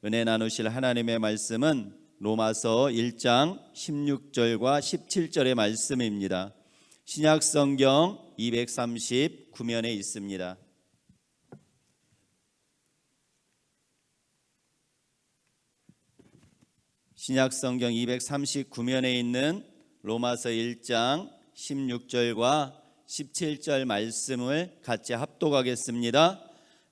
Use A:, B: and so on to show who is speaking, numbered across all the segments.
A: 은혜 나누실 하나님의 말씀은 로마서 1장 16절과 17절의 말씀입니다. 신약성경 239면에 있습니다. 신약성경 239면에 있는 로마서 1장 16절과 17절 말씀을 같이 합독하겠습니다.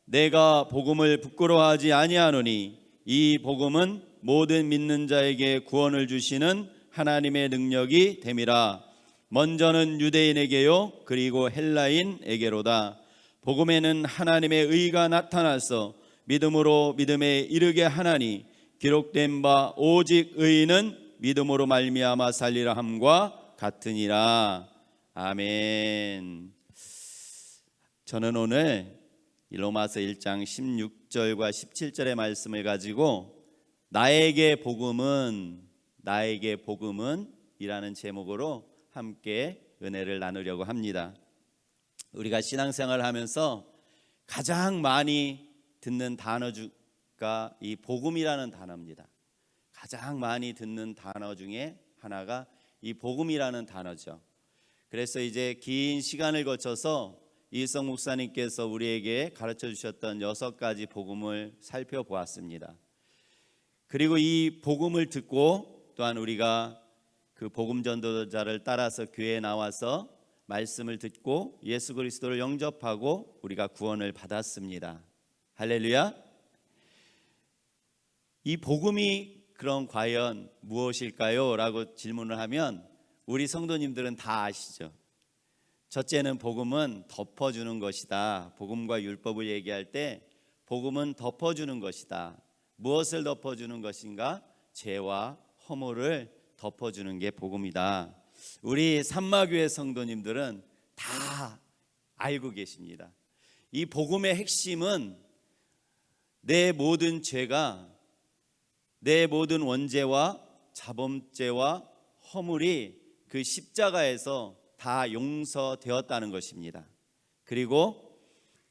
A: 내가 복음을 부끄러워하지 아니하노니 이 복음은 모든 믿는 자에게 구원을 주시는 하나님의 능력이 됨이라. 먼저는 유대인에게요 그리고 헬라인에게로다. 복음에는 하나님의 의가 나타나서 믿음으로 믿음에 이르게 하나니 기록된 바 오직 의인은 믿음으로 말미암아 살리라 함과 같으니라. 아멘. 저는 오늘 로마서 1장 16절과 17절의 말씀을 가지고 나에게 복음은 이라는 제목으로 함께 은혜를 나누려고 합니다. 우리가 신앙생활을 하면서 가장 많이 듣는 단어가 이 복음이라는 단어입니다. 가장 많이 듣는 단어 중에 하나가 이 복음이라는 단어죠. 그래서 이제 긴 시간을 거쳐서 이일성 목사님께서 우리에게 가르쳐 주셨던 6가지 복음을 살펴보았습니다. 그리고 이 복음을 듣고 또한 우리가 그 복음 전도자를 따라서 교회에 나와서 말씀을 듣고 예수 그리스도를 영접하고 우리가 구원을 받았습니다. 할렐루야. 이 복음이 그럼 과연 무엇일까요? 라고 질문을 하면 우리 성도님들은 다 아시죠. 첫째는 복음은 덮어주는 것이다. 복음과 율법을 얘기할 때 복음은 덮어주는 것이다. 무엇을 덮어주는 것인가? 죄와 허물을 덮어주는 게 복음이다. 우리 삼마교회 성도님들은 다 알고 계십니다. 이 복음의 핵심은 내 모든 죄가, 내 모든 원죄와 자범죄와 허물이 그 십자가에서 다 용서되었다는 것입니다. 그리고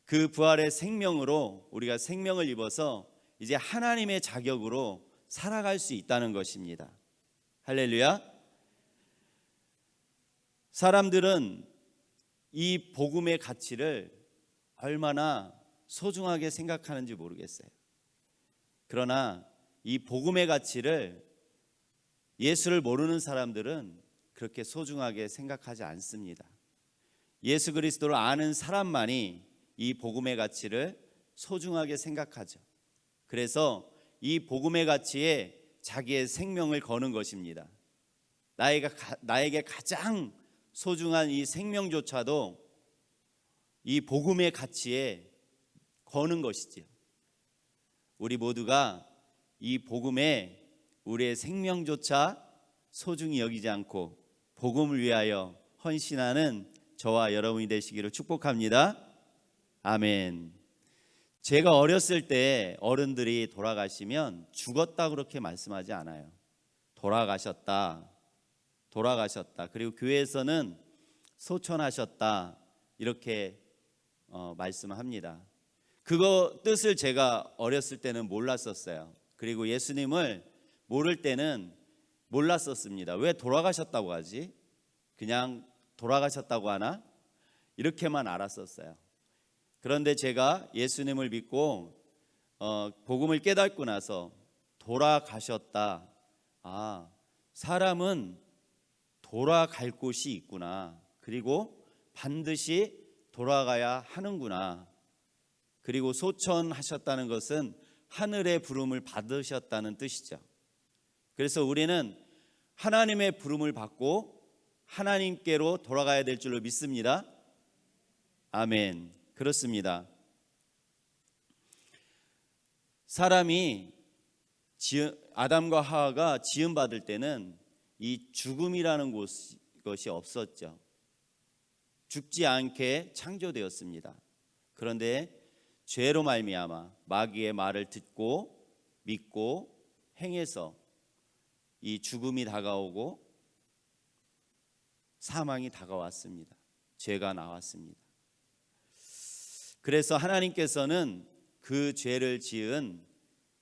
A: 그 부활의 생명으로 우리가 생명을 입어서 이제 하나님의 자격으로 살아갈 수 있다는 것입니다. 할렐루야. 사람들은 이 복음의 가치를 얼마나 소중하게 생각하는지 모르겠어요. 그러나 이 복음의 가치를 예수를 모르는 사람들은 그렇게 소중하게 생각하지 않습니다. 예수 그리스도를 아는 사람만이 이 복음의 가치를 소중하게 생각하죠. 그래서 이 복음의 가치에 자기의 생명을 거는 것입니다. 나에게 가장 소중한 이 생명조차도 이 복음의 가치에 거는 것이지요. 우리 모두가 이 복음에 우리의 생명조차 소중히 여기지 않고 복음을 위하여 헌신하는 저와 여러분이 되시기를 축복합니다. 아멘. 제가 어렸을 때 어른들이 돌아가시면 죽었다 그렇게 말씀하지 않아요. 돌아가셨다. 그리고 교회에서는 소천하셨다 이렇게 말씀합니다. 그거 뜻을 제가 어렸을 때는 몰랐었어요. 그리고 예수님을 모를 때는 몰랐었습니다. 왜 돌아가셨다고 하지? 그냥 돌아가셨다고 하나? 이렇게만 알았었어요. 그런데 제가 예수님을 믿고 복음을 깨닫고 나서 돌아가셨다. 사람은 돌아갈 곳이 있구나. 그리고 반드시 돌아가야 하는구나. 그리고 소천하셨다는 것은 하늘의 부름을 받으셨다는 뜻이죠. 그래서 우리는 하나님의 부름을 받고 하나님께로 돌아가야 될 줄로 믿습니다. 아멘. 그렇습니다. 사람이 아담과 하와가 지음 받을 때는 이 죽음이라는 것이 없었죠. 죽지 않게 창조되었습니다. 그런데 죄로 말미암아 마귀의 말을 듣고 믿고 행해서 이 죽음이 다가오고 사망이 다가왔습니다. 죄가 나왔습니다. 그래서 하나님께서는 그 죄를 지은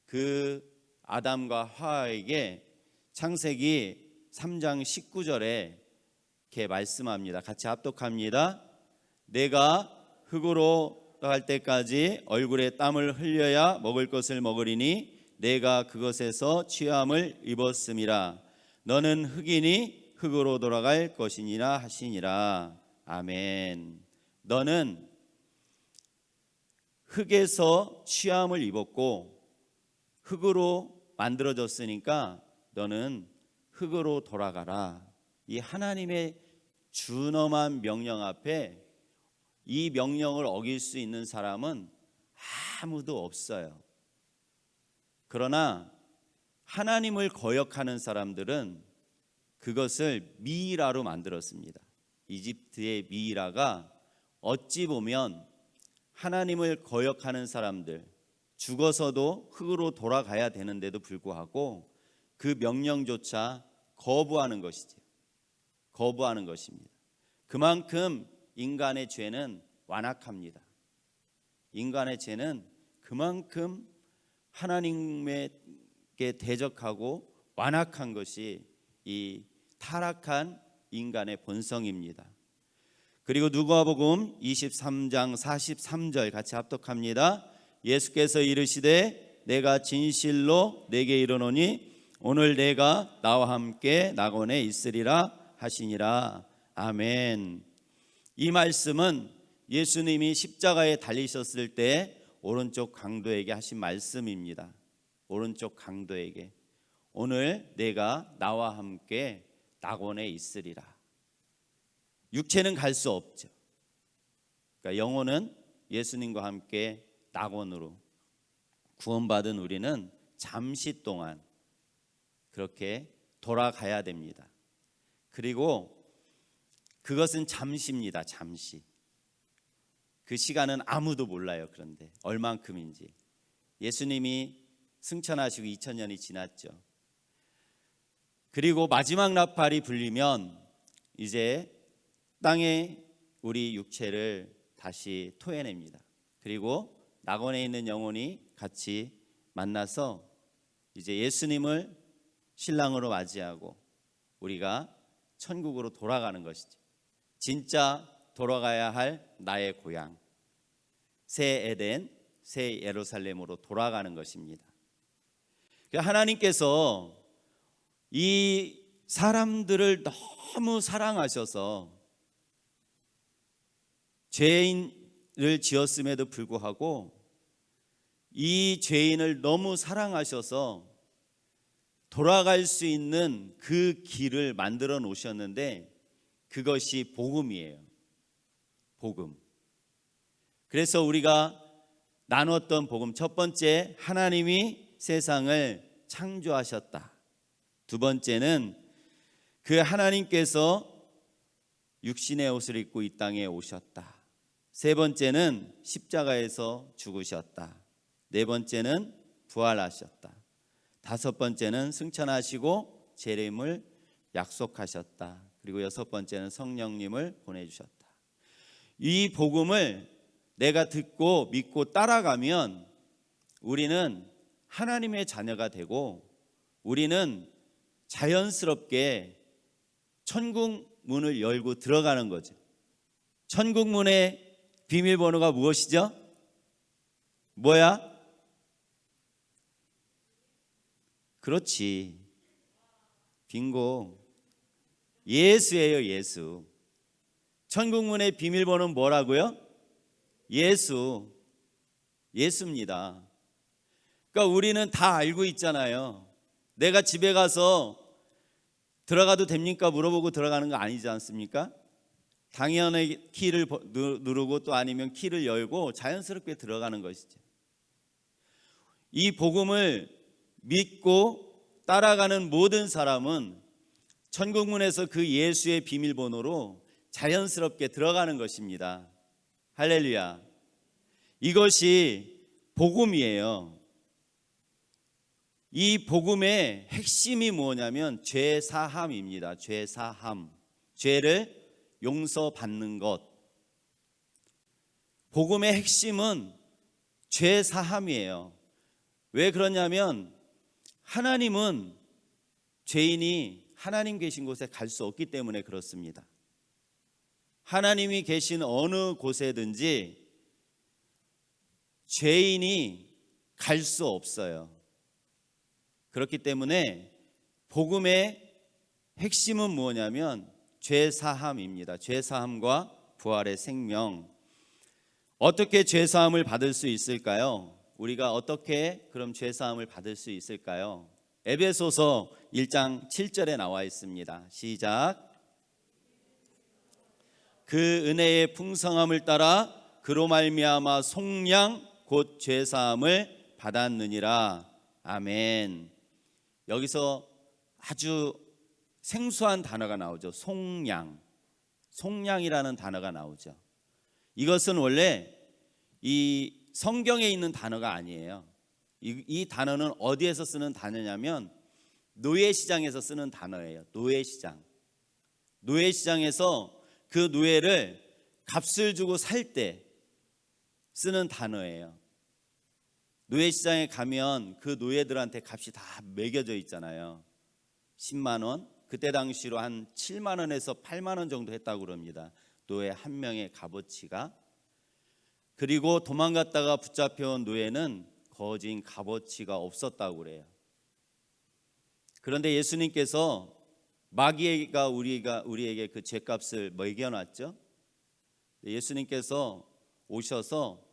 A: 그 아담과 하와에게 창세기 3장 19절에 이렇게 말씀합니다. 같이 합독합니다. 내가 흙으로 갈 때까지 얼굴에 땀을 흘려야 먹을 것을 먹으리니 내가 그것에서 취함을 입었음이라. 너는 흙이니 흙으로 돌아갈 것이니라 하시니라. 아멘. 너는 흙에서 취함을 입었고 흙으로 만들어졌으니까 너는 흙으로 돌아가라. 이 하나님의 준엄한 명령 앞에 이 명령을 어길 수 있는 사람은 아무도 없어요. 그러나 하나님을 거역하는 사람들은 그것을 미이라로 만들었습니다. 이집트의 미이라가 어찌 보면 하나님을 거역하는 사람들, 죽어서도 흙으로 돌아가야 되는데도 불구하고 그 명령조차 거부하는 것이죠. 거부하는 것입니다. 그만큼 인간의 죄는 완악합니다. 인간의 죄는 그만큼 하나님께 대적하고 완악한 것이 이 타락한 인간의 본성입니다. 그리고 누가복음 23장 43절 같이 합독합니다. 예수께서 이르시되 내가 진실로 내게 이르노니 오늘 내가 나와 함께 낙원에 있으리라 하시니라. 아멘. 이 말씀은 예수님이 십자가에 달리셨을 때 오른쪽 강도에게 하신 말씀입니다. 오른쪽 강도에게 오늘 내가 나와 함께 낙원에 있으리라. 육체는 갈 수 없죠. 그러니까 영혼은 예수님과 함께 낙원으로, 구원받은 우리는 잠시 동안 그렇게 돌아가야 됩니다. 그리고 그것은 잠시입니다. 잠시. 그 시간은 아무도 몰라요. 그런데 얼만큼인지. 예수님이 승천하시고 2000년이 지났죠. 그리고 마지막 나팔이 불리면 이제 땅에 우리 육체를 다시 토해냅니다. 그리고 낙원에 있는 영혼이 같이 만나서 이제 예수님을 신랑으로 맞이하고 우리가 천국으로 돌아가는 것이죠. 진짜 돌아가야 할 나의 고향, 새 에덴, 새 예루살렘으로 돌아가는 것입니다. 하나님께서 이 사람들을 너무 사랑하셔서 죄인을 지었음에도 불구하고 이 죄인을 너무 사랑하셔서 돌아갈 수 있는 그 길을 만들어 놓으셨는데 그것이 복음이에요. 복음. 그래서 우리가 나눴던 복음, 첫 번째, 하나님이 세상을 창조하셨다. 두 번째는 그 하나님께서 육신의 옷을 입고 이 땅에 오셨다. 세 번째는 십자가에서 죽으셨다. 네 번째는 부활하셨다. 다섯 번째는 승천하시고 재림을 약속하셨다. 그리고 여섯 번째는 성령님을 보내주셨다. 이 복음을 내가 듣고 믿고 따라가면 우리는 하나님의 자녀가 되고 우리는 자연스럽게 천국 문을 열고 들어가는 거죠. 천국 문의 비밀번호가 무엇이죠? 뭐야? 그렇지. 빙고. 예수예요, 예수. 천국 문의 비밀번호는 뭐라고요? 예수. 예수입니다. 그러니까 우리는 다 알고 있잖아요. 내가 집에 가서 들어가도 됩니까? 물어보고 들어가는 거 아니지 않습니까? 당연히 키를 누르고 또 아니면 키를 열고 자연스럽게 들어가는 것이죠. 이 복음을 믿고 따라가는 모든 사람은 천국문에서 그 예수의 비밀번호로 자연스럽게 들어가는 것입니다. 할렐루야. 이것이 복음이에요. 이 복음의 핵심이 뭐냐면 죄사함입니다. 죄사함. 죄를 용서받는 것. 복음의 핵심은 죄사함이에요. 왜 그러냐면 하나님은 죄인이 하나님 계신 곳에 갈 수 없기 때문에 그렇습니다. 하나님이 계신 어느 곳에든지 죄인이 갈 수 없어요. 그렇기 때문에 복음의 핵심은 뭐냐면 죄사함입니다. 죄사함과 부활의 생명. 어떻게 죄사함을 받을 수 있을까요? 우리가 어떻게 그럼 죄사함을 받을 수 있을까요? 에베소서 1장 7절에 나와 있습니다. 시작. 그 은혜의 풍성함을 따라 그로 말미암아 속량 곧 죄사함을 받았느니라. 아멘. 여기서 아주 생소한 단어가 나오죠. 속량. 속량이라는 단어가 나오죠. 이것은 원래 이 성경에 있는 단어가 아니에요. 이 단어는 어디에서 쓰는 단어냐면 노예시장에서 쓰는 단어예요. 노예시장. 노예시장에서 그 노예를 값을 주고 살 때 쓰는 단어예요. 노예시장에 가면 그 노예들한테 값이 다 매겨져 있잖아요. 10만 원, 그때 당시로 한 7만 원에서 8만 원 정도 했다고 그럽니다. 노예 한 명의 값어치가. 그리고 도망갔다가 붙잡혀온 노예는 거진 값어치가 없었다고 그래요. 그런데 예수님께서 마귀가 우리에게 그 죄값을 매겨놨죠. 예수님께서 오셔서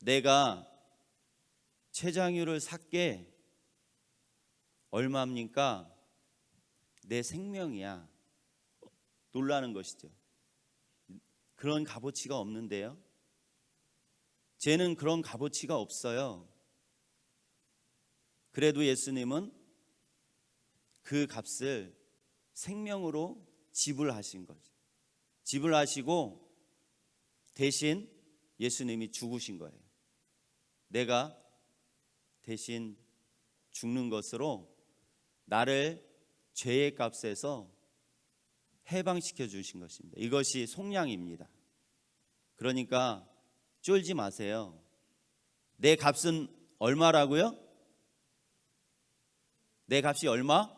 A: 내가 최장유를 샀게 얼마입니까? 내 생명이야. 놀라는 것이죠. 그런 값어치가 없는데요. 죄는 그런 값어치가 없어요. 그래도 예수님은 그 값을 생명으로 지불하신 거죠. 지불하시고 대신 예수님이 죽으신 거예요. 내가 대신 죽는 것으로 나를 죄의 값에서 해방시켜 주신 것입니다. 이것이 속량입니다. 그러니까 쫄지 마세요. 내 값은 얼마라고요? 내 값이 얼마?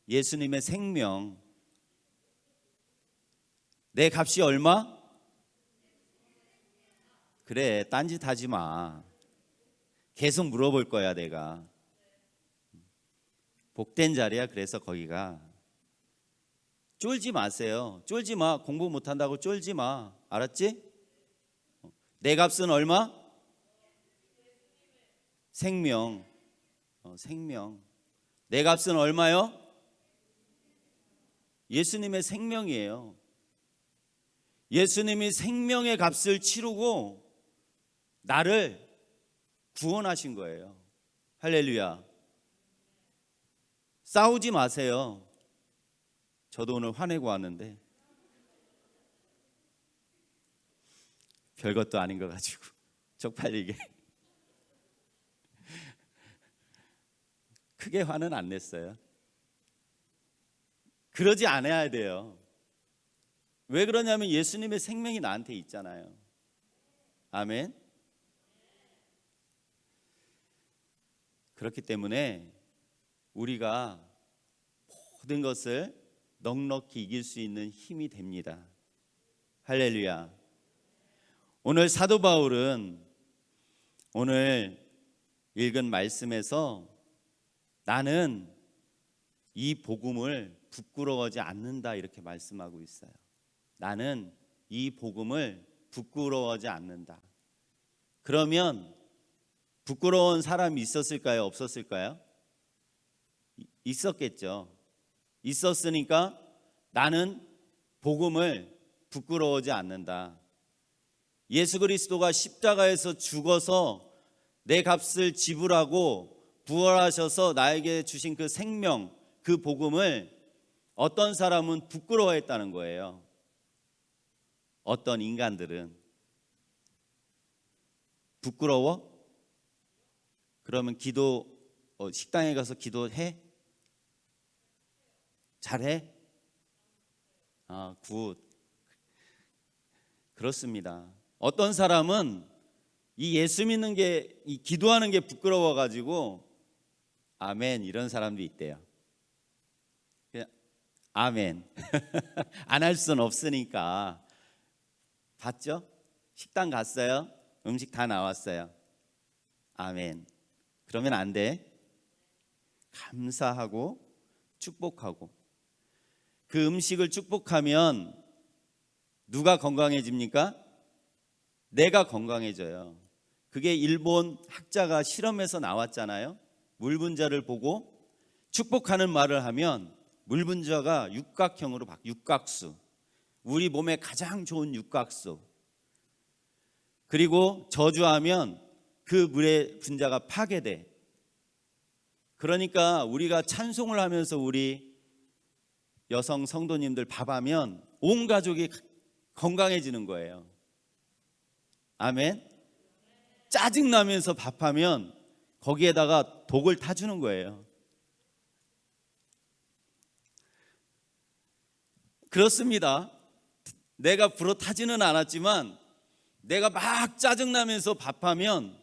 A: 예수님의 생명. 내 값이 얼마? 그래, 딴짓 하지 마. 계속 물어볼 거야, 내가. 복된 자리야. 그래서 거기가. 쫄지 마세요. 쫄지 마. 공부 못한다고 쫄지 마. 알았지? 내 값은 얼마? 생명. 생명. 내 값은 얼마요? 예수님의 생명이에요. 예수님이 생명의 값을 치르고 나를 구원하신 거예요. 할렐루야. 싸우지 마세요. 저도 오늘 화내고 왔는데 별것도 아닌 거 가지고 쪽팔리게 크게 화는 안 냈어요. 그러지 않아야 돼요. 왜 그러냐면 예수님의 생명이 나한테 있잖아요. 아멘. 그렇기 때문에 우리가 모든 것을 넉넉히 이길 수 있는 힘이 됩니다. 할렐루야. 오늘 사도 바울은 오늘 읽은 말씀에서 나는 이 복음을 부끄러워하지 않는다 이렇게 말씀하고 있어요. 나는 이 복음을 부끄러워하지 않는다. 그러면 부끄러운 사람이 있었을까요? 없었을까요? 있었겠죠. 있었으니까 나는 복음을 부끄러워하지 않는다. 예수 그리스도가 십자가에서 죽어서 내 값을 지불하고 부활하셔서 나에게 주신 그 생명, 그 복음을 어떤 사람은 부끄러워했다는 거예요. 어떤 인간들은. 부끄러워? 그러면 식당에 가서 기도해? 잘해? 굿. 그렇습니다. 어떤 사람은 이 예수 믿는 게, 이 기도하는 게 부끄러워 가지고 아멘 이런 사람도 있대요. 그냥 아멘 안 할 수는 없으니까. 봤죠? 식당 갔어요. 음식 다 나왔어요. 아멘. 그러면 안 돼. 감사하고 축복하고. 그 음식을 축복하면 누가 건강해집니까? 내가 건강해져요. 그게 일본 학자가 실험에서 나왔잖아요. 물 분자를 보고 축복하는 말을 하면 물 분자가 육각형으로 육각수, 우리 몸에 가장 좋은 육각수. 그리고 저주하면 그 물의 분자가 파괴돼. 그러니까 우리가 찬송을 하면서 우리 여성 성도님들 밥하면 온 가족이 건강해지는 거예요. 아멘. 짜증나면서 밥하면 거기에다가 독을 타주는 거예요. 그렇습니다. 내가 불어 타지는 않았지만 내가 막 짜증나면서 밥하면,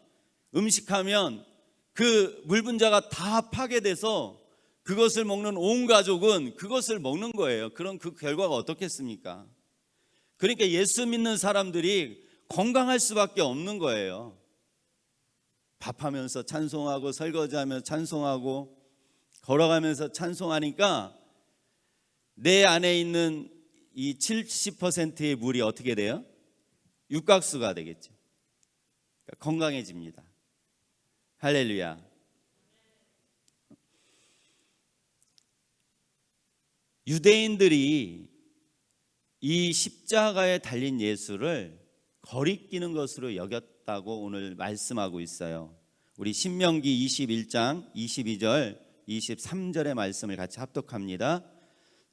A: 음식하면 그 물 분자가 다 파괴돼서 그것을 먹는 온 가족은 그것을 먹는 거예요. 그럼 그 결과가 어떻겠습니까? 그러니까 예수 믿는 사람들이 건강할 수밖에 없는 거예요. 밥하면서 찬송하고, 설거지하면서 찬송하고, 걸어가면서 찬송하니까 내 안에 있는 이 70%의 물이 어떻게 돼요? 육각수가 되겠죠. 그러니까 건강해집니다. 할렐루야. 유대인들이 이 십자가에 달린 예수를 거리끼는 것으로 여겼다고 오늘 말씀하고 있어요. 우리 신명기 21장 22절 23절의 말씀을 같이 합독합니다.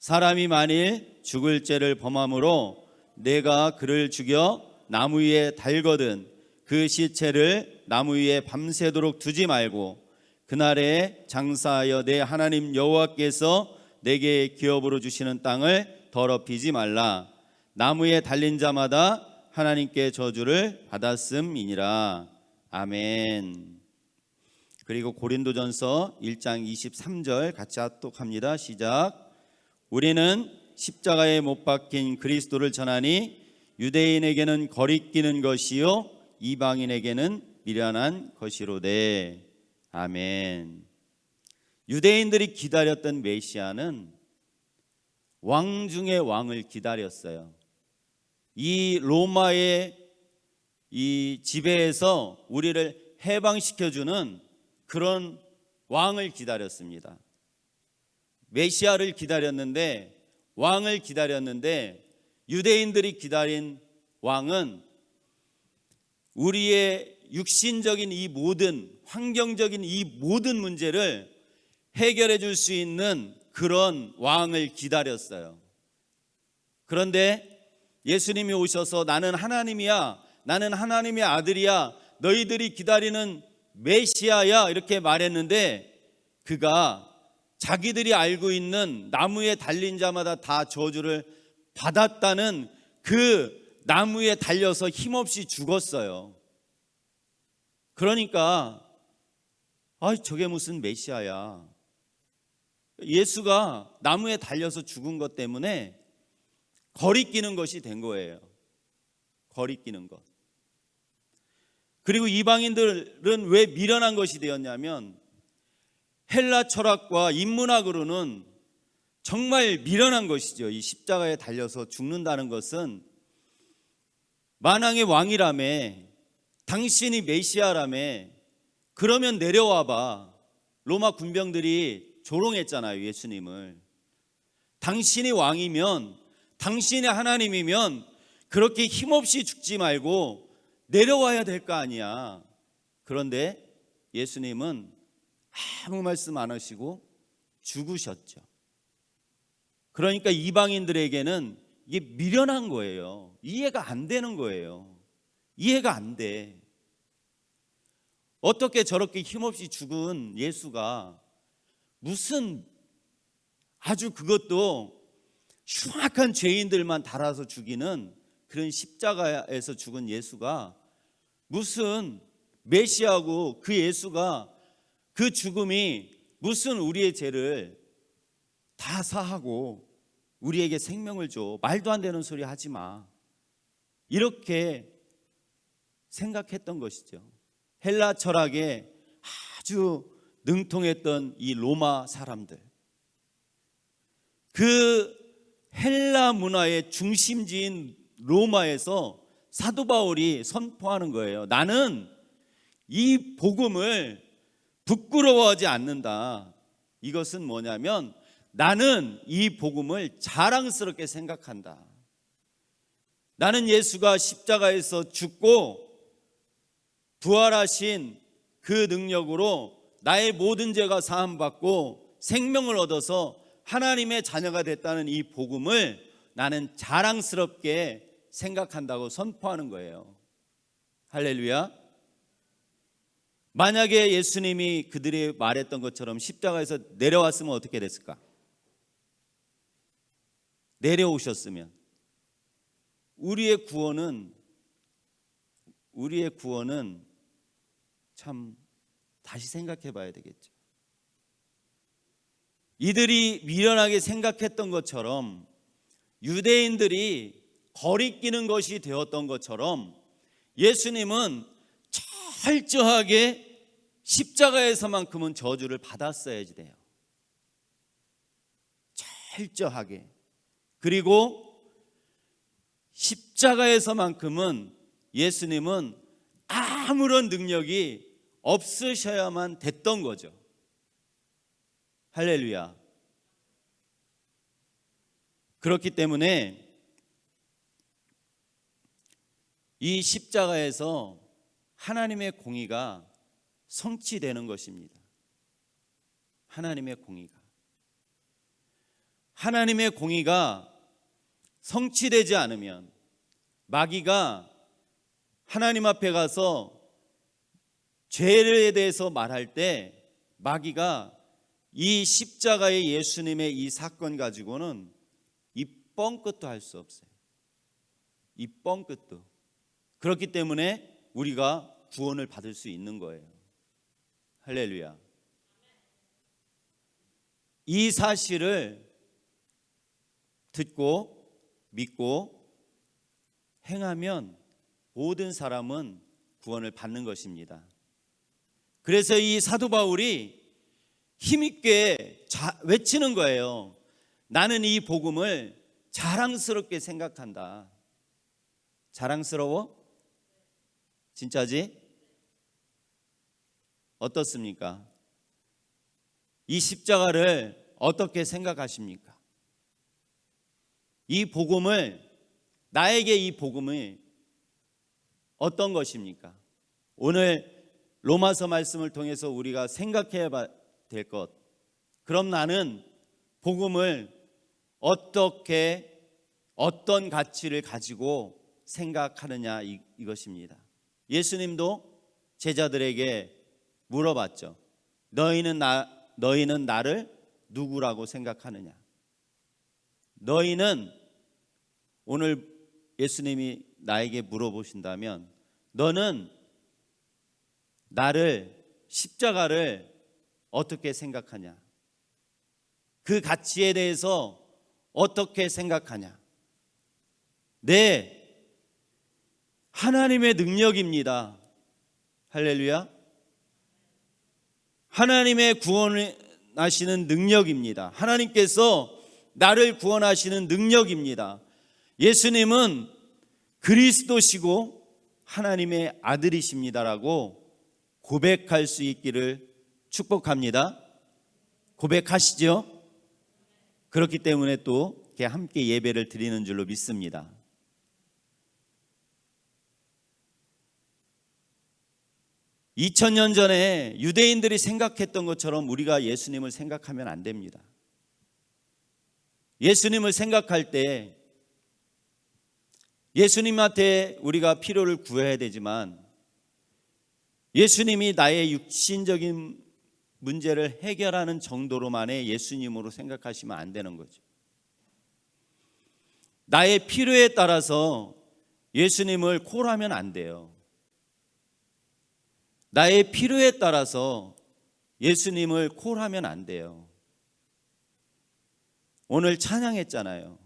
A: 사람이 만일 죽을 죄를 범함으로 내가 그를 죽여 나무 위에 달거든 그 시체를 나무 위에 밤새도록 두지 말고 그날에 장사하여 내 하나님 여호와께서 내게 기업으로 주시는 땅을 더럽히지 말라. 나무에 달린 자마다 하나님께 저주를 받았음이니라. 아멘. 그리고 고린도전서 1장 23절 같이 합독합니다. 시작. 우리는 십자가에 못 박힌 그리스도를 전하니 유대인에게는 거리끼는 것이요 이방인에게는 미련한 것이로되. 아멘. 유대인들이 기다렸던 메시아는 왕 중의 왕을 기다렸어요. 이 로마의 이 지배에서 우리를 해방시켜주는 그런 왕을 기다렸습니다. 메시아를 기다렸는데, 왕을 기다렸는데, 유대인들이 기다린 왕은 우리의 육신적인 이 모든, 환경적인 이 모든 문제를 해결해 줄 수 있는 그런 왕을 기다렸어요. 그런데 예수님이 오셔서 나는 하나님이야, 나는 하나님의 아들이야, 너희들이 기다리는 메시아야 이렇게 말했는데 그가 자기들이 알고 있는 나무에 달린 자마다 다 저주를 받았다는 그 나무에 달려서 힘없이 죽었어요. 그러니까 저게 무슨 메시아야. 예수가 나무에 달려서 죽은 것 때문에 거리끼는 것이 된 거예요. 거리끼는 것. 그리고 이방인들은 왜 미련한 것이 되었냐면 헬라 철학과 인문학으로는 정말 미련한 것이죠. 이 십자가에 달려서 죽는다는 것은 만왕의 왕이라며, 당신이 메시아라며, 그러면 내려와봐. 로마 군병들이 조롱했잖아요, 예수님을. 당신이 왕이면, 당신이 하나님이면 그렇게 힘없이 죽지 말고 내려와야 될 거 아니야. 그런데 예수님은 아무 말씀 안 하시고 죽으셨죠. 그러니까 이방인들에게는 이게 미련한 거예요. 이해가 안 되는 거예요. 이해가 안 돼. 어떻게 저렇게 힘없이 죽은 예수가 무슨 아주 그것도 흉악한 죄인들만 달아서 죽이는 그런 십자가에서 죽은 예수가 무슨 메시아고 그 예수가 그 죽음이 무슨 우리의 죄를 다 사하고 우리에게 생명을 줘. 말도 안 되는 소리 하지 마. 이렇게 생각했던 것이죠. 헬라 철학에 아주 능통했던 이 로마 사람들, 그 헬라 문화의 중심지인 로마에서 사도 바울이 선포하는 거예요. 나는 이 복음을 부끄러워하지 않는다. 이것은 뭐냐면 나는 이 복음을 자랑스럽게 생각한다. 나는 예수가 십자가에서 죽고 부활하신 그 능력으로 나의 모든 죄가 사함받고 생명을 얻어서 하나님의 자녀가 됐다는 이 복음을 나는 자랑스럽게 생각한다고 선포하는 거예요. 할렐루야. 만약에 예수님이 그들이 말했던 것처럼 십자가에서 내려왔으면 어떻게 됐을까? 내려오셨으면 우리의 구원은 참 다시 생각해 봐야 되겠죠. 이들이 미련하게 생각했던 것처럼 유대인들이 거리끼는 것이 되었던 것처럼 예수님은 철저하게 십자가에서만큼은 저주를 받았어야지 돼요. 철저하게. 그리고 십자가에서만큼은 예수님은 아무런 능력이 없으셔야만 됐던 거죠. 할렐루야. 그렇기 때문에 이 십자가에서 하나님의 공의가 성취되는 것입니다. 하나님의 공의가 성취되지 않으면 마귀가 하나님 앞에 가서 죄에 대해서 말할 때 마귀가 이 십자가의 예수님의 이 사건 가지고는 이 뻥끗도 할 수 없어요. 이 뻥끗도. 그렇기 때문에 우리가 구원을 받을 수 있는 거예요. 할렐루야. 이 사실을 듣고 믿고 행하면 모든 사람은 구원을 받는 것입니다. 그래서 이 사도 바울이 힘있게 외치는 거예요. 나는 이 복음을 자랑스럽게 생각한다. 자랑스러워? 진짜지? 어떻습니까? 이 십자가를 어떻게 생각하십니까? 이 복음을, 나에게 이 복음이 어떤 것입니까? 오늘 로마서 말씀을 통해서 우리가 생각해야 될 것, 그럼 나는 복음을 어떻게, 어떤 가치를 가지고 생각하느냐, 이것입니다. 예수님도 제자들에게 물어봤죠. 너희는 나를 누구라고 생각하느냐? 너희는, 오늘 예수님이 나에게 물어보신다면 너는 나를, 십자가를 어떻게 생각하냐? 그 가치에 대해서 어떻게 생각하냐? 네, 하나님의 능력입니다. 할렐루야. 하나님의 구원하시는 능력입니다. 하나님께서 나를 구원하시는 능력입니다. 예수님은 그리스도시고 하나님의 아들이십니다라고 고백할 수 있기를 축복합니다. 고백하시죠? 그렇기 때문에 또 함께 예배를 드리는 줄로 믿습니다. (2000년) 전에 유대인들이 생각했던 것처럼 우리가 예수님을 생각하면 안 됩니다. 예수님을 생각할 때 예수님한테 우리가 필요를 구해야 되지만 예수님이 나의 육신적인 문제를 해결하는 정도로만의 예수님으로 생각하시면 안 되는 거죠. 나의 필요에 따라서 예수님을 콜하면 안 돼요. 나의 필요에 따라서 예수님을 콜하면 안 돼요. 오늘 찬양했잖아요.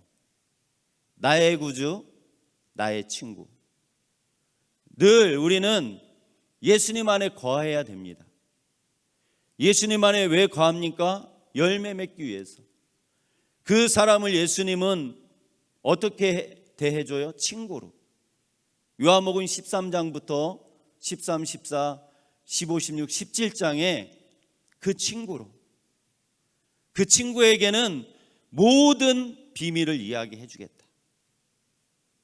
A: 나의 구주, 나의 친구. 늘 우리는 예수님 안에 거해야 됩니다. 예수님 안에 왜 거합니까? 열매 맺기 위해서. 그 사람을 예수님은 어떻게 대해줘요? 친구로. 요한복음 13장부터 13, 14, 15, 16, 17장에 그 친구로, 그 친구에게는 모든 비밀을 이야기해 주겠다.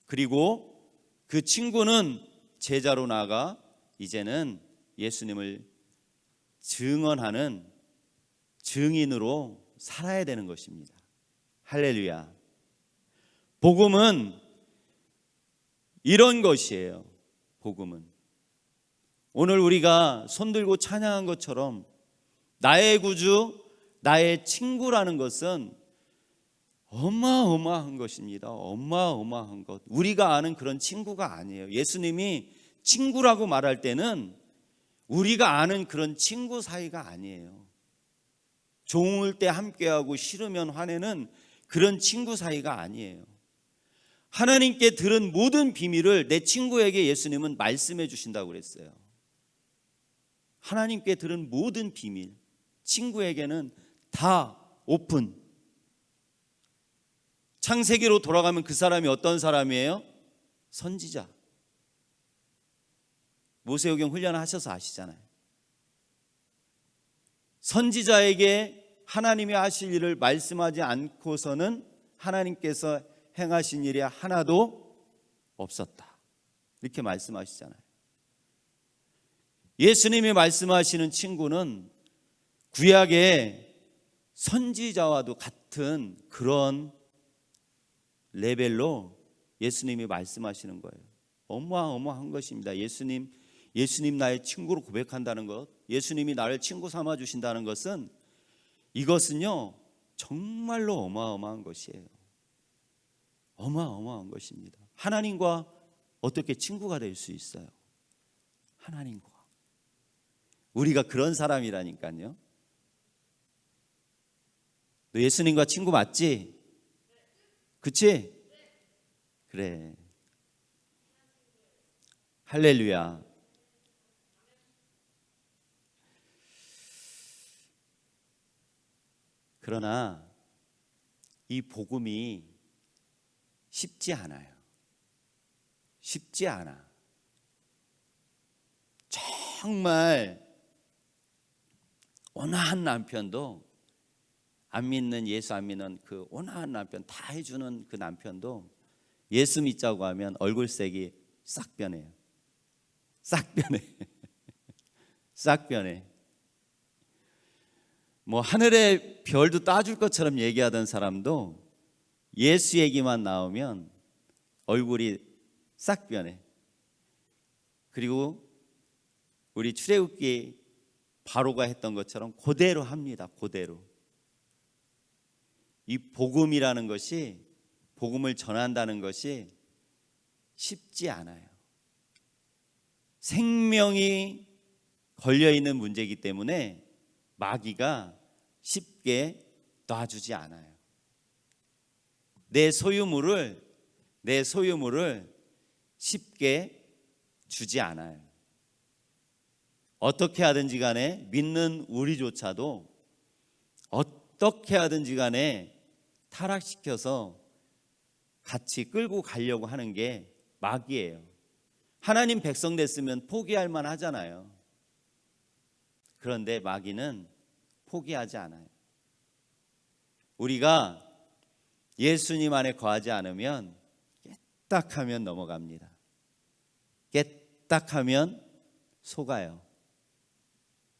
A: 그리고 그 친구는 제자로 나아가 이제는 예수님을 증언하는 증인으로 살아야 되는 것입니다. 할렐루야. 복음은 이런 것이에요. 복음은 오늘 우리가 손들고 찬양한 것처럼 나의 구주, 나의 친구라는 것은 어마어마한 것입니다. 어마어마한 것. 우리가 아는 그런 친구가 아니에요. 예수님이 친구라고 말할 때는 우리가 아는 그런 친구 사이가 아니에요. 좋을 때 함께하고 싫으면 화내는 그런 친구 사이가 아니에요. 하나님께 들은 모든 비밀을 내 친구에게 예수님은 말씀해 주신다고 그랬어요. 하나님께 들은 모든 비밀, 친구에게는 다 오픈. 창세기로 돌아가면 그 사람이 어떤 사람이에요? 선지자. 모세오경 훈련하셔서 아시잖아요. 선지자에게 하나님이 하실 일을 말씀하지 않고서는 하나님께서 행하신 일이 하나도 없었다. 이렇게 말씀하시잖아요. 예수님이 말씀하시는 친구는 구약의 선지자와도 같은 그런 레벨로 예수님이 말씀하시는 거예요. 어마어마한 것입니다. 예수님 나의 친구로 고백한다는 것, 예수님이 나를 친구 삼아 주신다는 것은, 이것은요 정말로 어마어마한 것이에요. 어마어마한 것입니다. 하나님과 어떻게 친구가 될 수 있어요? 하나님과. 우리가 그런 사람이라니까요. 너 예수님과 친구 맞지? 그치? 그래. 할렐루야. 그러나 이 복음이 쉽지 않아요. 쉽지 않아. 정말 온화한 남편도, 안 믿는, 예수 안 믿는 그 온화한 남편 다 해주는 그 남편도 예수 믿자고 하면 얼굴색이 싹 변해요. 싹 변해. 싹 변해. 뭐 하늘의 별도 따줄 것처럼 얘기하던 사람도 예수 얘기만 나오면 얼굴이 싹 변해. 그리고 우리 출애굽기 바로가 했던 것처럼 그대로 합니다. 그대로. 이 복음이라는 것이, 복음을 전한다는 것이 쉽지 않아요. 생명이 걸려있는 문제이기 때문에 마귀가 쉽게 놔주지 않아요. 내 소유물을 쉽게 주지 않아요. 어떻게 하든지 간에 믿는 우리조차도 어떻게 하든지 간에 타락시켜서 같이 끌고 가려고 하는 게 마귀예요. 하나님 백성 됐으면 포기할 만 하잖아요. 그런데 마귀는 포기하지 않아요. 우리가 예수님 안에 거하지 않으면 깨딱하면 넘어갑니다. 깨딱하면 속아요.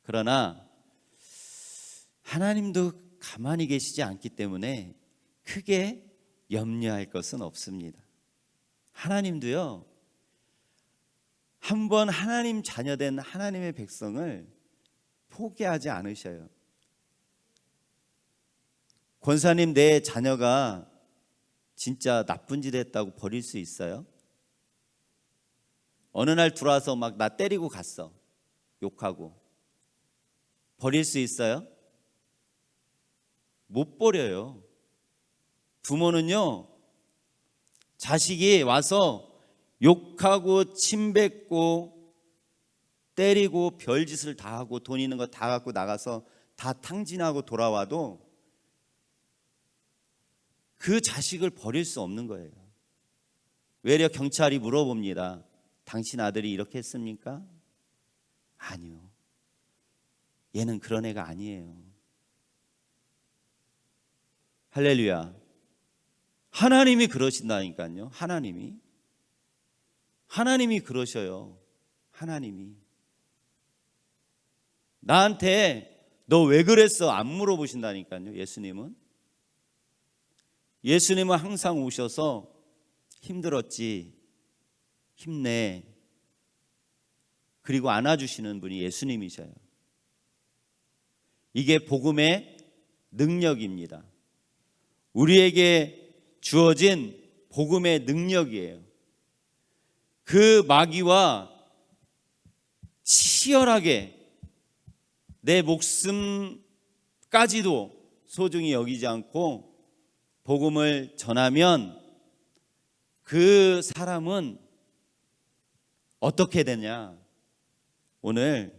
A: 그러나 하나님도 가만히 계시지 않기 때문에 크게 염려할 것은 없습니다. 하나님도요, 한번 하나님 자녀된 하나님의 백성을 포기하지 않으셔요. 권사님, 내 자녀가 진짜 나쁜 짓 했다고 버릴 수 있어요? 어느 날 들어와서 막 나 때리고 갔어. 욕하고. 버릴 수 있어요? 못 버려요. 부모는요, 자식이 와서 욕하고 침뱉고 때리고 별짓을 다 하고 돈 있는 거 다 갖고 나가서 다 탕진하고 돌아와도 그 자식을 버릴 수 없는 거예요. 외려 경찰이 물어봅니다. 당신 아들이 이렇게 했습니까? 아니요. 얘는 그런 애가 아니에요. 할렐루야. 하나님이 그러신다니까요. 하나님이 그러셔요. 하나님이 나한테 너 왜 그랬어? 안 물어보신다니까요. 예수님은 항상 오셔서 힘들었지, 힘내, 그리고 안아주시는 분이 예수님이셔요. 이게 복음의 능력입니다. 우리에게 주어진 복음의 능력이에요. 그 마귀와 치열하게 내 목숨까지도 소중히 여기지 않고 복음을 전하면 그 사람은 어떻게 되냐? 오늘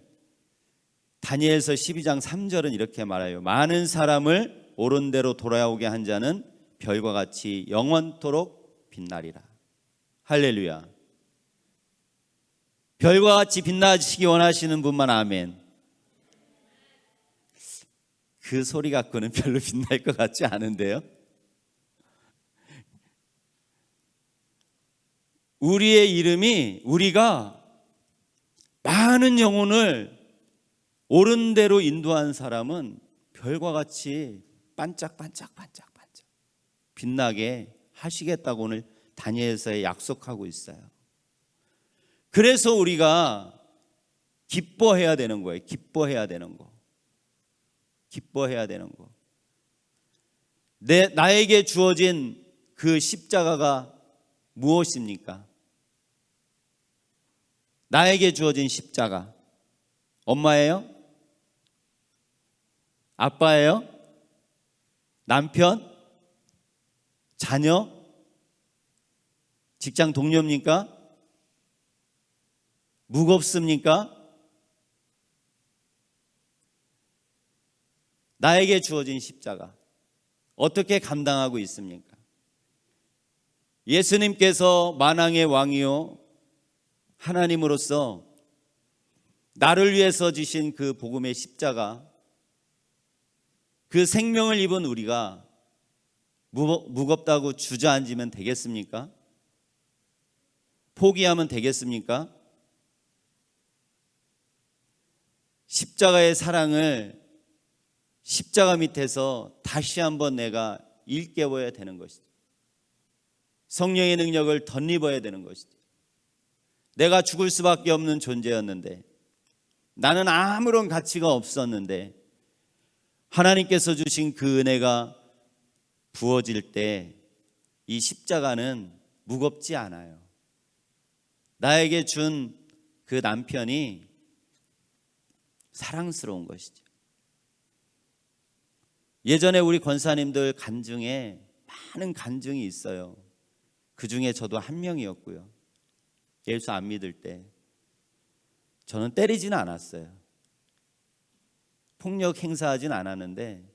A: 다니엘서 12장 3절은 이렇게 말해요. 많은 사람을 옳은 대로 돌아오게 한 자는 별과 같이 영원토록 빛나리라. 할렐루야. 별과 같이 빛나시기 원하시는 분만 아멘. 그 소리 갖고는 별로 빛날 것 같지 않은데요. 우리의 이름이, 우리가 많은 영혼을 옳은 대로 인도한 사람은 별과 같이 반짝반짝 빛나게 하시겠다고 오늘 다니엘서에 약속하고 있어요. 그래서 우리가 기뻐해야 되는 거예요. 기뻐해야 되는 거. 나에게 주어진 그 십자가가 무엇입니까? 나에게 주어진 십자가. 엄마예요? 아빠예요? 남편? 자녀? 직장 동료입니까? 무겁습니까? 나에게 주어진 십자가 어떻게 감당하고 있습니까? 예수님께서 만왕의 왕이요 하나님으로서 나를 위해서 지신 그 복음의 십자가, 그 생명을 입은 우리가 무겁다고 주저앉으면 되겠습니까? 포기하면 되겠습니까? 십자가의 사랑을 십자가 밑에서 다시 한번 내가 일깨워야 되는 것이죠. 성령의 능력을 덧입어야 되는 것이죠. 내가 죽을 수밖에 없는 존재였는데, 나는 아무런 가치가 없었는데 하나님께서 주신 그 은혜가 부어질 때 이 십자가는 무겁지 않아요. 나에게 준 그 남편이 사랑스러운 것이죠. 예전에 우리 권사님들 간증에 많은 간증이 있어요. 그 중에 저도 한 명이었고요. 예수 안 믿을 때 저는 때리지는 않았어요. 폭력 행사하진 않았는데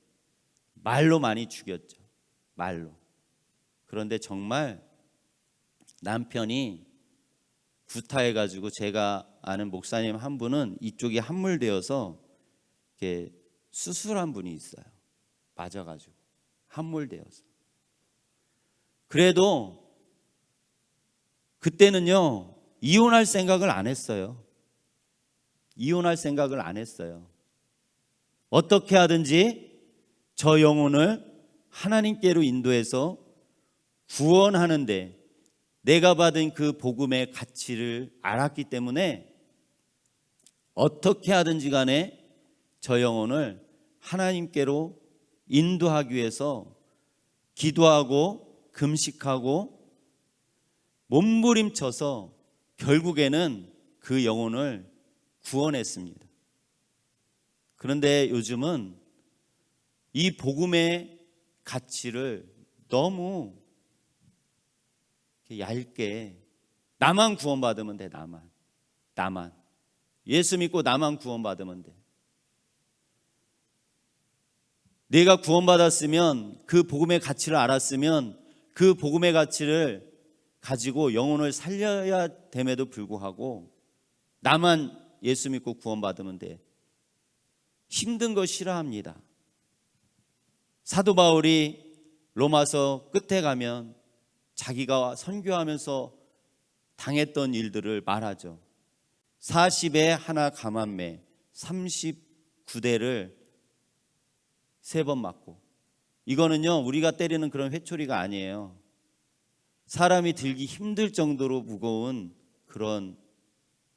A: 말로 많이 죽였죠. 말로. 그런데 정말 남편이 구타해가지고, 제가 아는 목사님 한 분은 이쪽이 함몰되어서 이렇게 수술한 분이 있어요. 맞아가지고 함몰되어서. 그래도 그때는요 이혼할 생각을 안 했어요. 어떻게 하든지 저 영혼을 하나님께로 인도해서 구원하는데 내가 받은 그 복음의 가치를 알았기 때문에 어떻게 하든지 간에 저 영혼을 하나님께로 인도하기 위해서 기도하고 금식하고 몸부림쳐서 결국에는 그 영혼을 구원했습니다. 그런데 요즘은 이 복음의 가치를 너무 얇게 나만 구원받으면 돼. 나만 예수 믿고 나만 구원받으면 돼. 내가 구원받았으면, 그 복음의 가치를 알았으면 그 복음의 가치를 가지고 영혼을 살려야 됨에도 불구하고 나만 예수 믿고 구원받으면 돼. 힘든 거 싫어합니다. 사도 바울이 로마서 끝에 가면 자기가 선교하면서 당했던 일들을 말하죠. 40에 하나 감한매, 39대를 3번 맞고. 이거는요, 우리가 때리는 그런 회초리가 아니에요. 사람이 들기 힘들 정도로 무거운 그런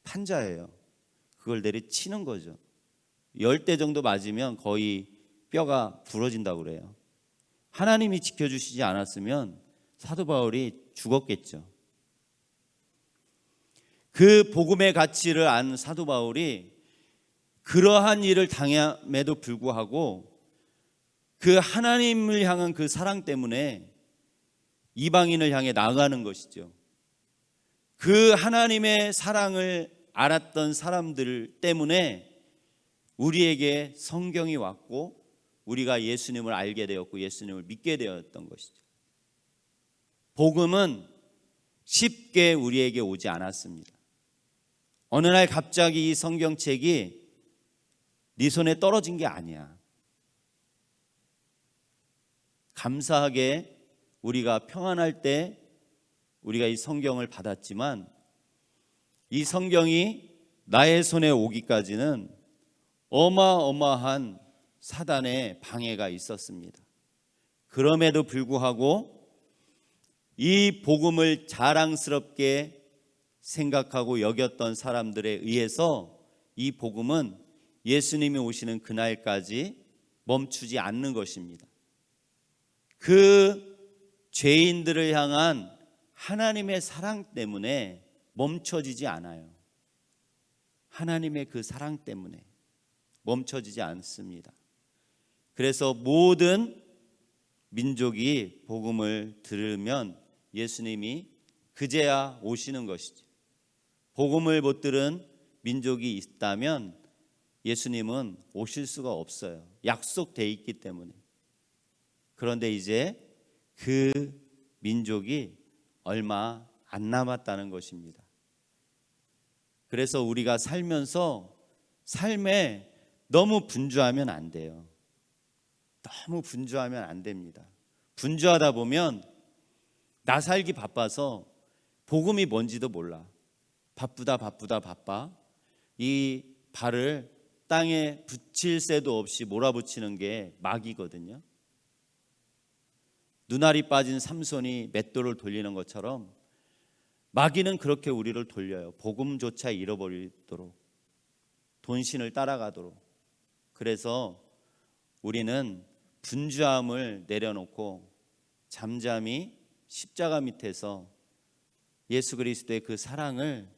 A: 판자예요. 그걸 내리치는 거죠. 10대 정도 맞으면 거의 뼈가 부러진다고 그래요. 하나님이 지켜주시지 않았으면 사도 바울이 죽었겠죠. 그 복음의 가치를 안 사도 바울이 그러한 일을 당함에도 불구하고 그 하나님을 향한 그 사랑 때문에 이방인을 향해 나아가는 것이죠. 그 하나님의 사랑을 알았던 사람들 때문에 우리에게 성경이 왔고 우리가 예수님을 알게 되었고 예수님을 믿게 되었던 것이죠. 복음은 쉽게 우리에게 오지 않았습니다. 어느 날 갑자기 이 성경책이 네 손에 떨어진 게 아니야. 감사하게 우리가 평안할 때 우리가 이 성경을 받았지만 이 성경이 나의 손에 오기까지는 어마어마한 사단의 방해가 있었습니다. 그럼에도 불구하고 이 복음을 자랑스럽게 생각하고 여겼던 사람들에 의해서 이 복음은 예수님이 오시는 그날까지 멈추지 않는 것입니다. 그 죄인들을 향한 하나님의 사랑 때문에 멈춰지지 않아요. 하나님의 그 사랑 때문에 멈춰지지 않습니다. 그래서 모든 민족이 복음을 들으면 예수님이 그제야 오시는 것이죠. 복음을 못 들은 민족이 있다면 예수님은 오실 수가 없어요. 약속돼 있기 때문에. 그런데 이제 그 민족이 얼마 안 남았다는 것입니다. 그래서 우리가 살면서 삶에 너무 분주하면 안 돼요. 너무 분주하면 안 됩니다. 분주하다 보면 나 살기 바빠서 복음이 뭔지도 몰라. 바빠. 이 발을 땅에 붙일 새도 없이 몰아붙이는 게 마귀거든요. 눈알이 빠진 삼손이 맷돌을 돌리는 것처럼 마귀는 그렇게 우리를 돌려요. 복음조차 잃어버리도록, 돈신을 따라가도록. 그래서 우리는 분주함을 내려놓고 잠잠히 십자가 밑에서 예수 그리스도의 그 사랑을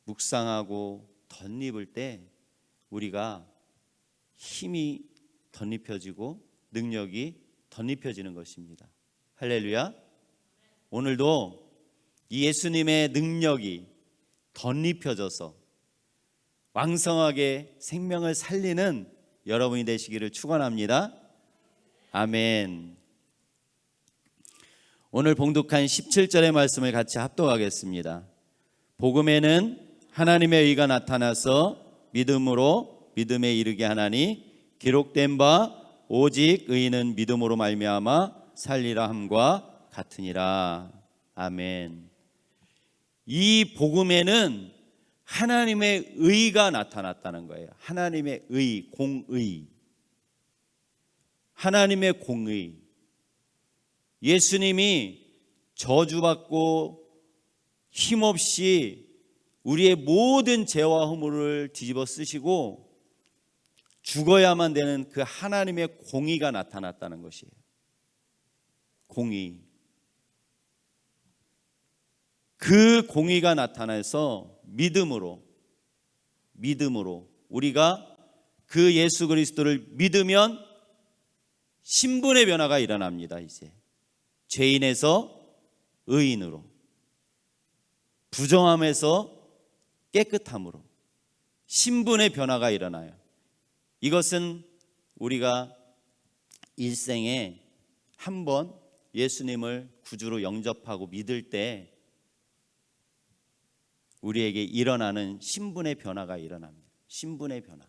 A: 묵상하고 덧입을 때 우리가 힘이 덧입혀지고 능력이 덧입혀지는 것입니다. 할렐루야. 오늘도 이 예수님의 능력이 덧입혀져서 왕성하게 생명을 살리는 여러분이 되시기를 축원합니다. 아멘. 오늘 봉독한 17절의 말씀을 같이 합독하겠습니다. 복음에는 하나님의 의가 나타나서 믿음으로 믿음에 이르게 하나니 기록된 바 오직 의인은 믿음으로 말미암아 살리라 함과 같으니라. 아멘. 이 복음에는 하나님의 의가 나타났다는 거예요. 하나님의 의, 공의. 하나님의 공의. 예수님이 저주받고 힘없이 우리의 모든 죄와 허물을 뒤집어 쓰시고 죽어야만 되는 그 하나님의 공의가 나타났다는 것이에요. 공의. 그 공의가 나타나서 믿음으로 믿음으로 우리가 그 예수 그리스도를 믿으면 신분의 변화가 일어납니다. 이제 죄인에서 의인으로, 부정함에서 깨끗함으로 신분의 변화가 일어나요. 이것은 우리가 일생에 한 번 예수님을 구주로 영접하고 믿을 때 우리에게 일어나는 신분의 변화가 일어납니다. 신분의 변화.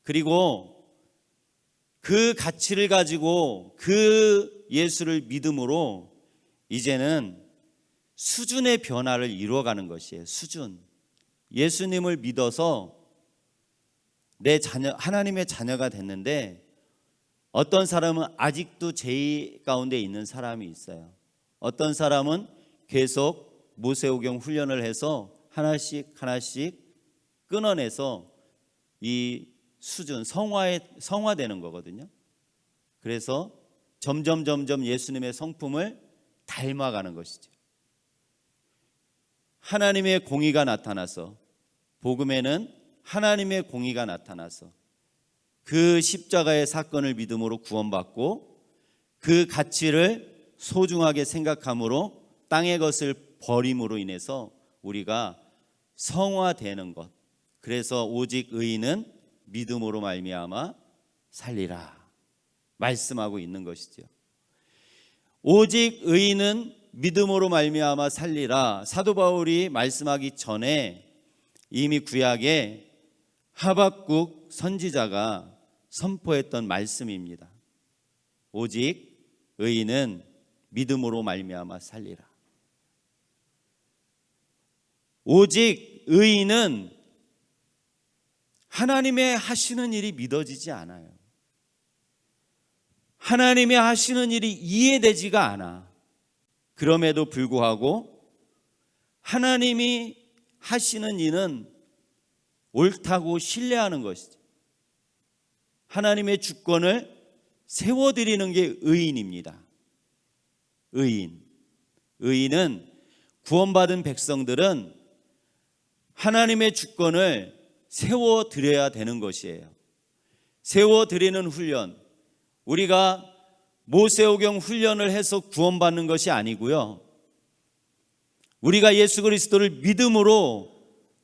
A: 그리고 그 가치를 가지고 그 예수를 믿음으로 이제는 수준의 변화를 이루어가는 것이에요. 수준. 예수님을 믿어서 내 자녀, 하나님의 자녀가 됐는데 어떤 사람은 아직도 죄 가운데 있는 사람이 있어요. 어떤 사람은 계속 모세오경 훈련을 해서 하나씩 끊어내서 이 수준, 성화되는 거거든요. 그래서 점점 예수님의 성품을 닮아가는 것이죠. 하나님의 공의가 나타나서, 복음에는 하나님의 공의가 나타나서 그 십자가의 사건을 믿음으로 구원받고 그 가치를 소중하게 생각함으로 땅의 것을 버림으로 인해서 우리가 성화되는 것. 그래서 오직 의인은 믿음으로 말미암아 살리라 말씀하고 있는 것이죠. 오직 의인은 믿음으로 말미암아 살리라. 사도 바울이 말씀하기 전에 이미 구약에 하박국 선지자가 선포했던 말씀입니다. 오직 의인은 믿음으로 말미암아 살리라. 오직 의인은 하나님의 하시는 일이 믿어지지 않아요. 하나님의 하시는 일이 이해되지가 않아. 그럼에도 불구하고 하나님이 하시는 일은 옳다고 신뢰하는 것이죠. 하나님의 주권을 세워드리는 게 의인입니다. 의인은 구원받은 백성들은 하나님의 주권을 세워드려야 되는 것이에요. 세워드리는 훈련, 우리가 모세오경 훈련을 해서 구원받는 것이 아니고요, 우리가 예수 그리스도를 믿음으로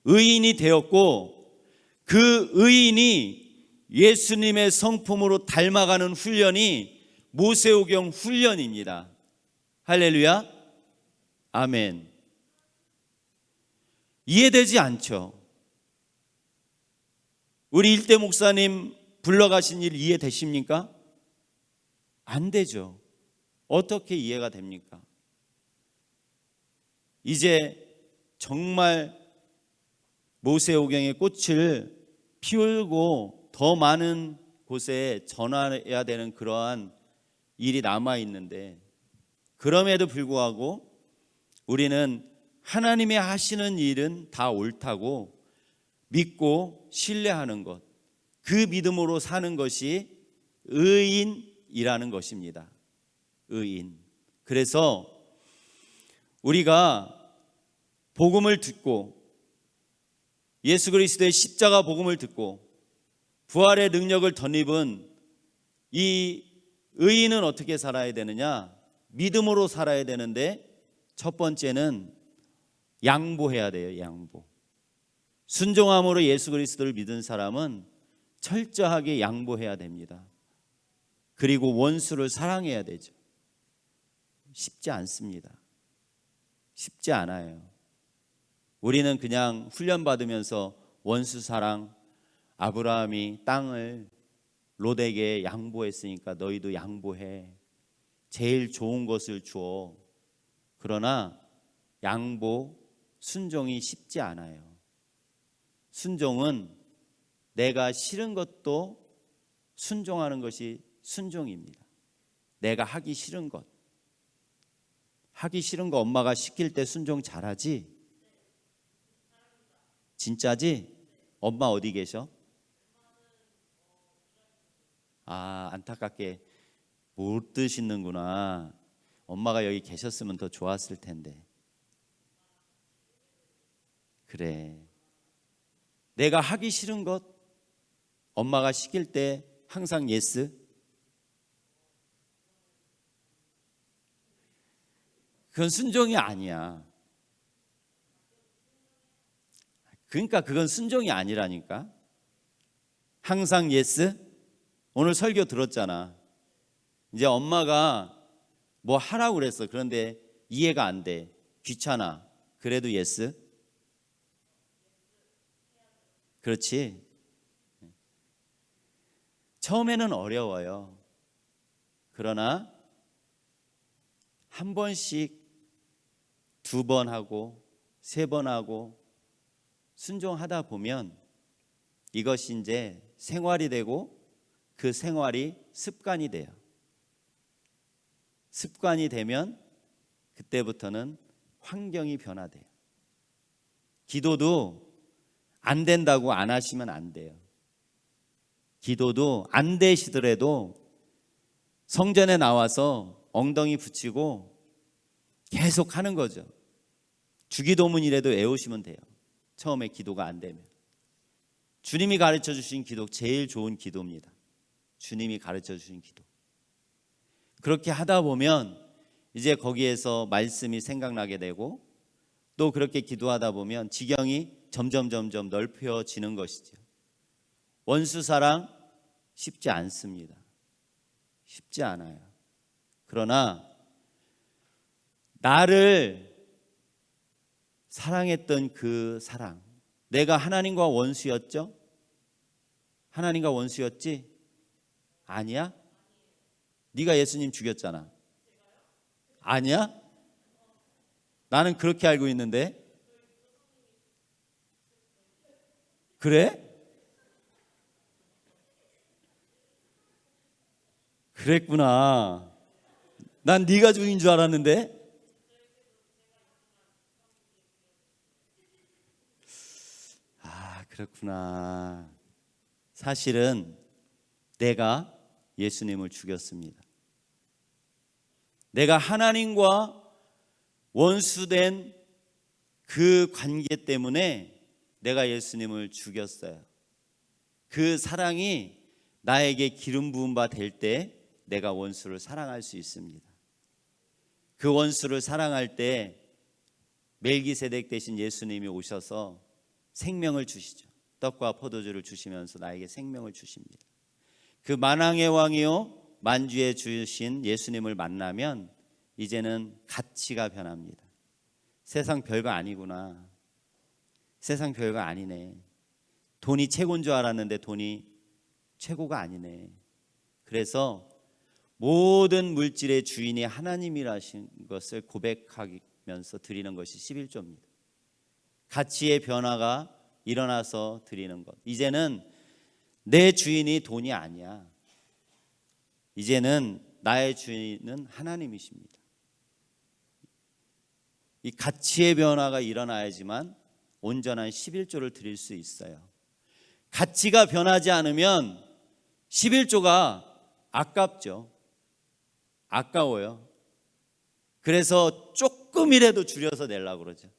A: 의인이 되었고 그 의인이 예수님의 성품으로 닮아가는 훈련이 모세오경 훈련입니다. 할렐루야, 아멘. 이해되지 않죠? 우리 일대 목사님 불러가신 일 이해되십니까? 안 되죠. 어떻게 이해가 됩니까? 이제 정말 모세오경의 꽃을 피우고 더 많은 곳에 전해야 되는 그러한 일이 남아있는데, 그럼에도 불구하고 우리는 하나님의 하시는 일은 다 옳다고 믿고 신뢰하는 것, 그 믿음으로 사는 것이 의인이라는 것입니다. 의인. 그래서 우리가 복음을 듣고 예수 그리스도의 십자가 복음을 듣고 부활의 능력을 덧입은 이 의인은 어떻게 살아야 되느냐? 믿음으로 살아야 되는데 첫 번째는 양보해야 돼요. 양보. 순종함으로 예수 그리스도를 믿은 사람은 철저하게 양보해야 됩니다. 그리고 원수를 사랑해야 되죠. 쉽지 않습니다. 쉽지 않아요. 우리는 그냥 훈련받으면서 원수 사랑, 아브라함이 땅을 롯에게 양보했으니까 너희도 양보해, 제일 좋은 것을 주어. 그러나 양보, 순종이 쉽지 않아요. 순종은 내가 싫은 것도 순종하는 것이 순종입니다. 내가 하기 싫은 것. 하기 싫은 거 엄마가 시킬 때 순종 잘하지? 진짜지? 엄마 어디 계셔? 아, 안타깝게 못 드시는구나. 엄마가 여기 계셨으면 더 좋았을 텐데. 그래. 내가 하기 싫은 것, 엄마가 시킬 때 항상 예스? 그건 순종이 아니야. 그러니까 그건 순종이 아니라니까. 항상 예스? 오늘 설교 들었잖아. 이제 엄마가 뭐 하라고 그랬어. 그런데 이해가 안 돼. 귀찮아. 그래도 예스? 그렇지. 처음에는 어려워요. 그러나 한 번씩, 두 번 하고, 세 번 하고 순종하다 보면 이것이 이제 생활이 되고 그 생활이 습관이 돼요. 습관이 되면 그때부터는 환경이 변화돼요. 기도도 안 된다고 안 하시면 안 돼요. 기도도 안 되시더라도 성전에 나와서 엉덩이 붙이고 계속 하는 거죠. 주기도문이라도 외우시면 돼요. 처음에 기도가 안 되면. 주님이 가르쳐 주신 기도 제일 좋은 기도입니다. 주님이 가르쳐 주신 기도. 그렇게 하다 보면 이제 거기에서 말씀이 생각나게 되고 또 그렇게 기도하다 보면 지경이 점점 넓혀지는 것이죠. 원수 사랑 쉽지 않습니다. 쉽지 않아요. 그러나 나를 사랑했던 그 사랑, 내가 하나님과 원수였죠? 하나님과 원수였지? 아니야? 네가 예수님 죽였잖아. 아니야? 나는 그렇게 알고 있는데. 그래? 그랬구나. 난 네가 죽인 줄 알았는데. 아, 그렇구나. 사실은 내가 예수님을 죽였습니다. 내가 하나님과 원수된 그 관계 때문에 내가 예수님을 죽였어요. 그 사랑이 나에게 기름 부은 바 될 때 내가 원수를 사랑할 수 있습니다. 그 원수를 사랑할 때 멜기세덱 대신 예수님이 오셔서 생명을 주시죠. 떡과 포도주를 주시면서 나에게 생명을 주십니다. 그 만왕의 왕이요 만주의 주신 예수님을 만나면 이제는 가치가 변합니다. 세상 별거 아니구나. 세상 별거 아니네. 돈이 최고인 줄 알았는데 돈이 최고가 아니네. 그래서 모든 물질의 주인이 하나님이라신 것을 고백하면서 드리는 것이 11조입니다. 가치의 변화가 일어나서 드리는 것. 이제는 내 주인이 돈이 아니야. 이제는 나의 주인은 하나님이십니다. 이 가치의 변화가 일어나야지만 온전한 11조를 드릴 수 있어요. 가치가 변하지 않으면 11조가 아깝죠. 아까워요. 그래서 조금이라도 줄여서 내려고 그러죠.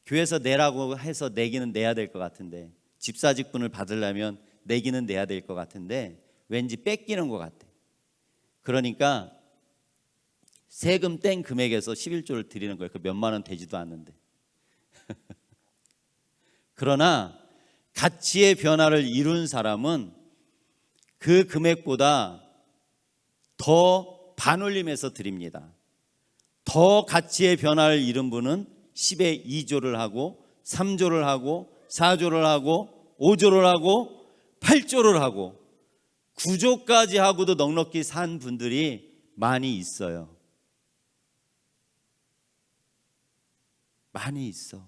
A: 교회에서 내라고 해서 내기는 내야 될 것 같은데, 집사직분을 받으려면 내기는 내야 될 것 같은데 왠지 뺏기는 것 같아. 그러니까 세금 땡 금액에서 11조를 드리는 거예요. 그 몇만 원 되지도 않는데. 그러나 가치의 변화를 이룬 사람은 그 금액보다 더 반올림해서 드립니다. 더 가치의 변화를 이룬 분은 10에 2조를 하고 3조를 하고 4조를 하고 5조를 하고 8조를 하고 9조까지 하고도 넉넉히 산 분들이 많이 있어요. 많이 있어.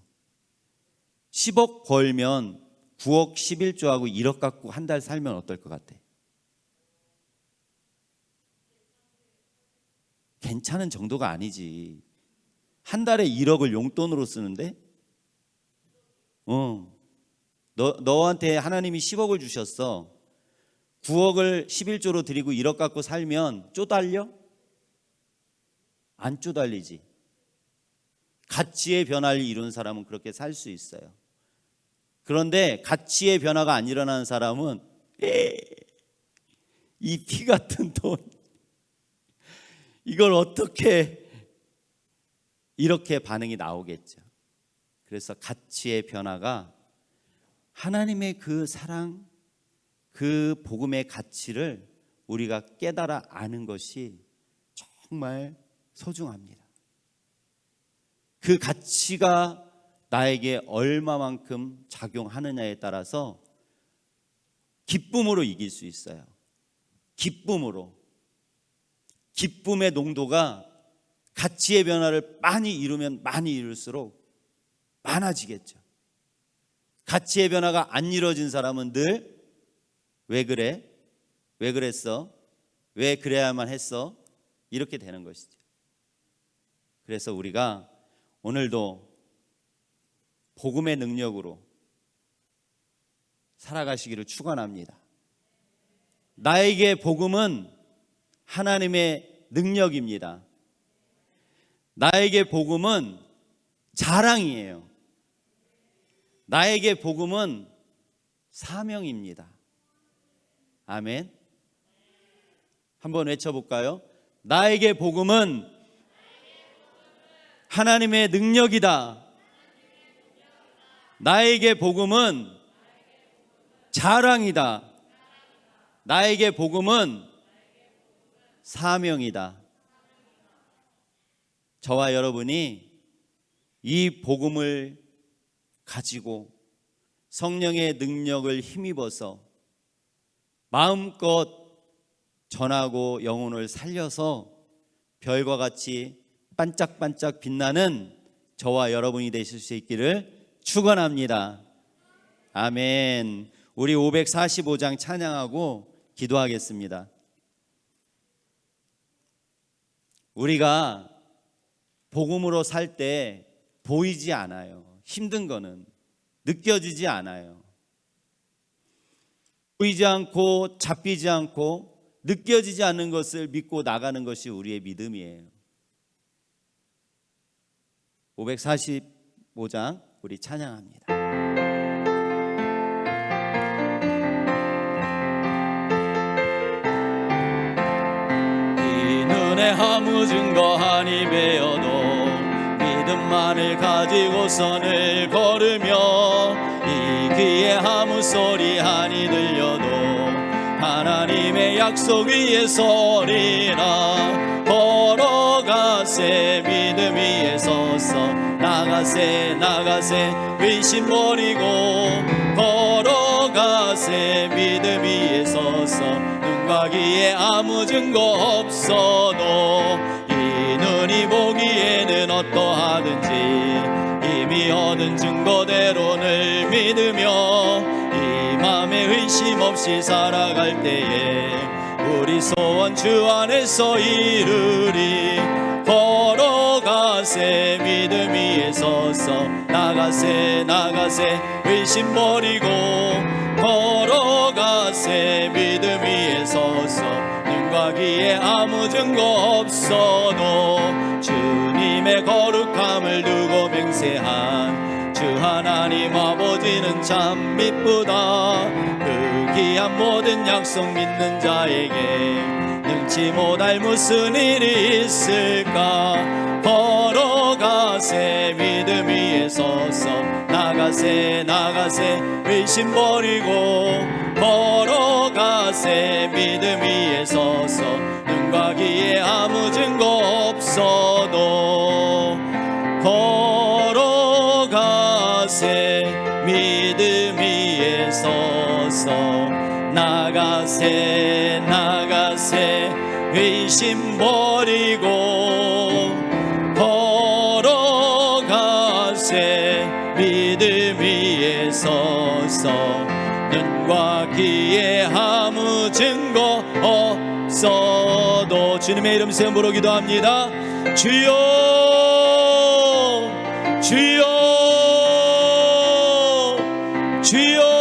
A: 10억 벌면 9억 11조하고 1억 갖고 한 달 살면 어떨 것 같아? 괜찮은 정도가 아니지. 한 달에 1억을 용돈으로 쓰는데? 너한테 하나님이 10억을 주셨어. 9억을 11조로 드리고 1억 갖고 살면 쪼달려? 안 쪼달리지. 가치의 변화를 이룬 사람은 그렇게 살 수 있어요. 그런데 가치의 변화가 안 일어나는 사람은 이 피 같은 돈, 이걸 어떻게, 이렇게 반응이 나오겠죠. 그래서 가치의 변화가 하나님의 그 사랑, 그 복음의 가치를 우리가 깨달아 아는 것이 정말 소중합니다. 그 가치가 나에게 얼마만큼 작용하느냐에 따라서 기쁨으로 이길 수 있어요. 기쁨으로. 기쁨의 농도가 가치의 변화를 많이 이루면 많이 이룰수록 많아지겠죠. 가치의 변화가 안 이루어진 사람은 늘 왜 그래? 왜 그랬어? 왜 그래야만 했어? 이렇게 되는 것이죠. 그래서 우리가 오늘도 복음의 능력으로 살아가시기를 축원합니다. 나에게 복음은 하나님의 능력입니다. 나에게 복음은 자랑이에요. 나에게 복음은 사명입니다. 아멘. 한번 외쳐볼까요? 나에게 복음은 하나님의 능력이다. 나에게 복음은 자랑이다. 나에게 복음은 사명이다. 저와 여러분이 이 복음을 가지고 성령의 능력을 힘입어서 마음껏 전하고 영혼을 살려서 별과 같이 반짝반짝 빛나는 저와 여러분이 되실 수 있기를 축원합니다. 아멘. 우리 545장 찬양하고 기도하겠습니다. 우리가 복음으로 살 때 보이지 않아요. 힘든 거는 느껴지지 않아요. 보이지 않고 잡히지 않고 느껴지지 않는 것을 믿고 나가는 것이 우리의 믿음이에요. 545장 우리 찬양합니다. 이 눈에 아무 증거 아니 배어도 믿음만을 가지고 선을 걸으며 이 귀에 아무 소리 아니 들려도 하나님의 약속 위에 서리라. 걸어가세 믿음 위에 서서 나가세 나가세 의심 버리고 걸어가세 믿음 위에 서서 눈과 귀에 아무 증거 없어도 이 눈이 보기에는 어떠하든지 이미 얻은 증거대로 늘 믿으며 이 맘에 의심 없이 살아갈 때에 우리 소원 주 안에서 이루리. 걸어가세 믿음 위에 서서 나가세 나가세 의심 버리고 걸어가세 믿음 위에 서서 눈과 귀에 아무 증거 없어도 주님의 거룩함을 두고 맹세한 주 하나님 아버지는 참 미쁘다. 그 귀한 모든 약속 믿는 자에게 능치 못할 무슨 일이 있을까. 걸어가세 믿음 위에 서서 나가세 나가세 의심 버리고 걸어가세 믿음 위에 서서 눈과 귀에 아무 증거 없어도 걸어가세 믿음 위에 서서 나가세 나가세 의심 버리고 걸어가세 믿음 위에 서서 눈과 귀에 아무 증거 없어도 주님의 이름 세움으로 기도합니다. 주여 주여 주여